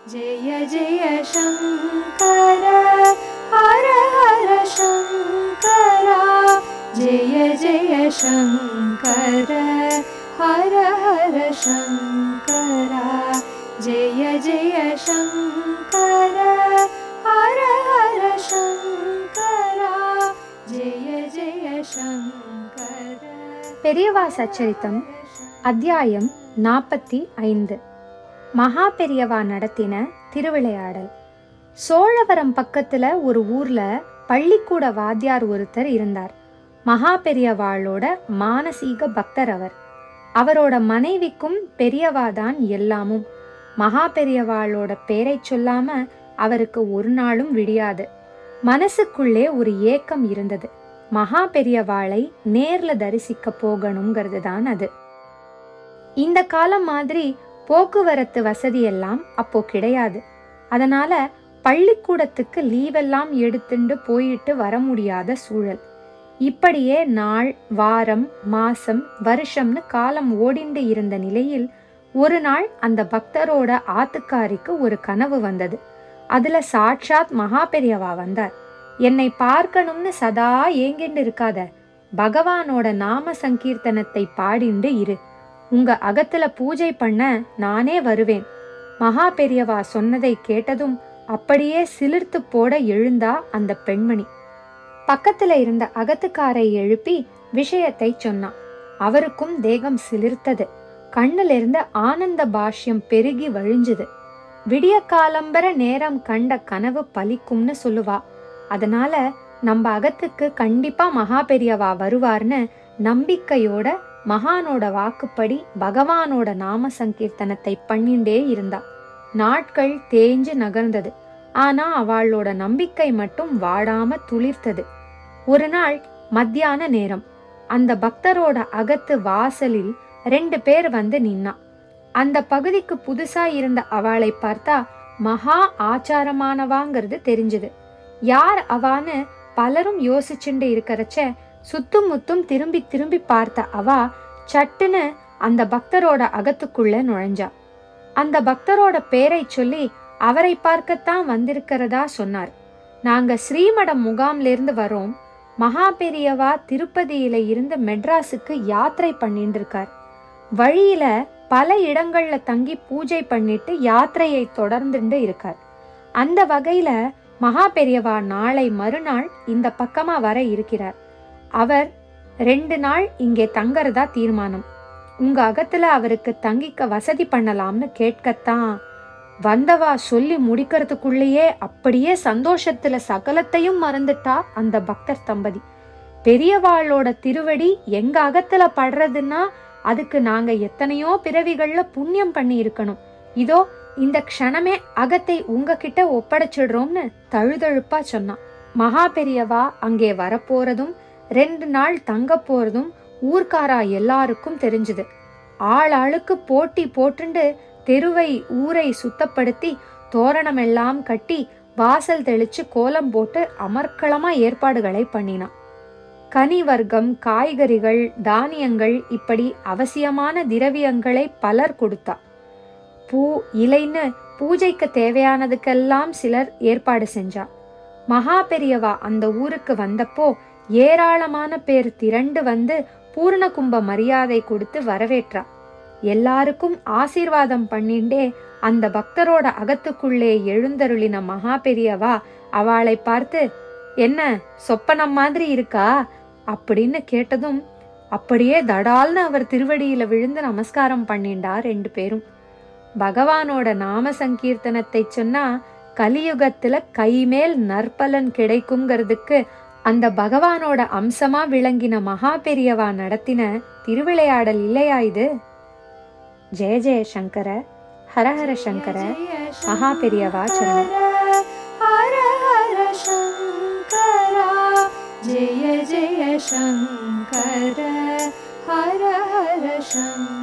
जय जय शंकर हर हर शंकर जय जय शंकर हर हर शंकर जय जय शंकर हर हर शंकर जय जय शंकर. பெரியவா சச்சரித்தம் அத்தியாயம் 45. மகா பெரியவா நடத்தின திருவிளையாடல். சோழவரம் பக்கத்துல ஒரு ஊர்ல பள்ளிக்கூட வாத்தியார் ஒருத்தர் இருந்தார். மகா பெரியவாளோட மானசீக பக்தர் அவர். அவரோட மனைவிக்கும் பெரியவாதான் எல்லாமும். மகா பெரியவாளோட பேரை சொல்லாம அவருக்கு ஒரு நாளும் விடியாது. மனசுக்குள்ளே ஒரு ஏக்கம் இருந்தது. மகா பெரியவாளை நேர்ல தரிசிக்க போகணுங்கிறது தான் அது. இந்த காலம் மாதிரி போக்குவரத்து வசதி எல்லாம் அப்போ கிடையாது. அதனால பள்ளிக்கூடத்துக்கு லீவெல்லாம் எடுத்துட்டு போயிட்டு வர முடியாத சூழல். இப்படியே நாள், வாரம், மாசம், வருஷம்னு காலம் ஓடிண்டு இருந்த நிலையில் ஒரு நாள் அந்த பக்தரோட ஆத்துக்காரிக்கு ஒரு கனவு வந்தது. அதுல சாட்சாத் மகா பெரியவா வந்தார். என்னை பார்க்கணும்னு சதா ஏங்கிண்டு இருக்காத, பகவானோட நாம சங்கீர்த்தனத்தை பாடிண்டு இரு, உங்க அகத்துல பூஜை பண்ண நானே வருவேன். மகா பெரியவா சொன்னதை கேட்டதும் அப்படியே சிலிர்த்து போட எழுந்தா அந்த பெண்மணி. பக்கத்துல இருந்த அகத்துக்காரை எழுப்பி விஷயத்தை சொன்னான். அவருக்கும் தேகம் சிலிர்த்தது. கண்ணுல இருந்த ஆனந்த பாஷ்யம் பெருகி வழிஞ்சுது. விடிய காலம்பர நேரம் கண்ட கனவு பலிக்கும்னு சொல்லுவா. அதனால நம்ம அகத்துக்கு கண்டிப்பா மகா பெரியவா வருவார்னு நம்பிக்கையோட மகானோட வாக்குப்படி பகவானோட நாம சங்கீர்த்தனத்தை பண்ணிண்டே இருந்தா. நாட்கள் தேஞ்சு நகர்ந்தது. ஆனா அவளோட நம்பிக்கை மட்டும் வாடாம துளிர்த்தது. ஒரு நாள் மத்தியான நேரம் அந்த பக்தரோட அகத்து வாசலில் 2 பேர் வந்து நின்னா. அந்த பகுதிக்கு புதுசா இருந்த அவளை பார்த்தா மகா ஆச்சாரமானவாங்கிறது தெரிஞ்சது. யார் அவான்னு பலரும் யோசிச்சுண்டு இருக்கிறச்ச சுத்தும் முத்தும் திரும்பி திரும்பி பார்த்த அவா சட்டுன்னு அந்த பக்தரோட அகத்துக்குள்ள நுழைஞ்சா. அந்த பக்தரோட பேரை சொல்லி அவரை பார்க்கத்தான் வந்திருக்கிறதா சொன்னார். நாங்க ஸ்ரீமடம் முகாம்ல இருந்து வரோம். மகா பெரியவா திருப்பதியில இருந்து மெட்ராஸுக்கு யாத்திரை பண்ணிட்டு இருக்கார். வழியில பல இடங்கள்ல தங்கி பூஜை பண்ணிட்டு யாத்திரையை தொடர்ந்துட்டு இருக்கார். அந்த வகையில மகா பெரியவா நாளை மறுநாள் இந்த பக்கமா வர இருக்கிறார். அவர் 2 நாள் இங்கே தங்கறதா தீர்மானம். உங்க அகத்துல அவருக்கு தங்கிக்க வசதி பண்ணலாம்னு கேட்கத்தான் வந்தவா சொல்லி முடிக்கிறதுக்குள்ளேயே அப்படியே சந்தோஷத்துல சகலத்தையும் மறந்துட்டா அந்த பக்தர் தம்பதி. பெரியவாளோட திருவடி எங்க அகத்துல படுறதுன்னா அதுக்கு நாங்க எத்தனையோ பிறவிகள்ல புண்ணியம் பண்ணி இருக்கணும். இதோ இந்த க்ஷணமே அகத்தை உங்ககிட்ட ஒப்படைச்சிடுறோம்னு தழுதழுப்பா சொன்னான். மகா பெரியவா அங்கே வரப்போறதும் 2 நாள் தங்க போறதும் ஊர்க்காரா எல்லாருக்கும் தெரிஞ்சுது. ஆளாளுக்கு போட்டி போட்டுண்டு தெருவை ஊரை சுத்தப்படுத்தி தோரணம் எல்லாம் கட்டி வாசல் தெளிச்சு கோலம் போட்டு அமர்க்களமா ஏற்பாடுகளை பண்ணினான். கனி வர்க்கம், காய்கறிகள், தானியங்கள் இப்படி அவசியமான திரவியங்களை பலர் கொடுத்தா. பூ, இலைன்னு பூஜைக்கு தேவையானதுக்கெல்லாம் சிலர் ஏற்பாடு செஞ்சா. மகா பெரியவா அந்த ஊருக்கு வந்தப்போ ஏராளமான பேர் திரண்டு வந்து பூர்ண கும்ப மரியாதை கொடுத்து வரவேற்றா. எல்லாருக்கும் ஆசீர்வாதம் பண்ணிண்டே அந்த பக்தரோட அகத்துக்குள்ளே எழுந்தருளின மகா பெரியவா அவளை பார்த்து, என்ன சொப்பனம் மாதிரி இருக்கா அப்படின்னு கேட்டதும் அப்படியே தடால்னு அவர் திருவடியில விழுந்து நமஸ்காரம் பண்ணிண்டா 2 பேரும். பகவானோட நாம சங்கீர்த்தனத்தை சொன்னா கலியுகத்துல கைமேல் நற்பலன் கிடைக்குங்கிறதுக்கு அந்த பகவானோட அம்சமா விளங்கின மகா பெரியவா நடத்தின திருவிளையாடல் இல்லையா இது? ஜெய ஜெய சங்கர ஹரஹர சங்கர மகா பெரியவா சரணம். ஹர ஹர சங்கர ஜெய ஜெய சங்கர ஹர ஹர சங்கர.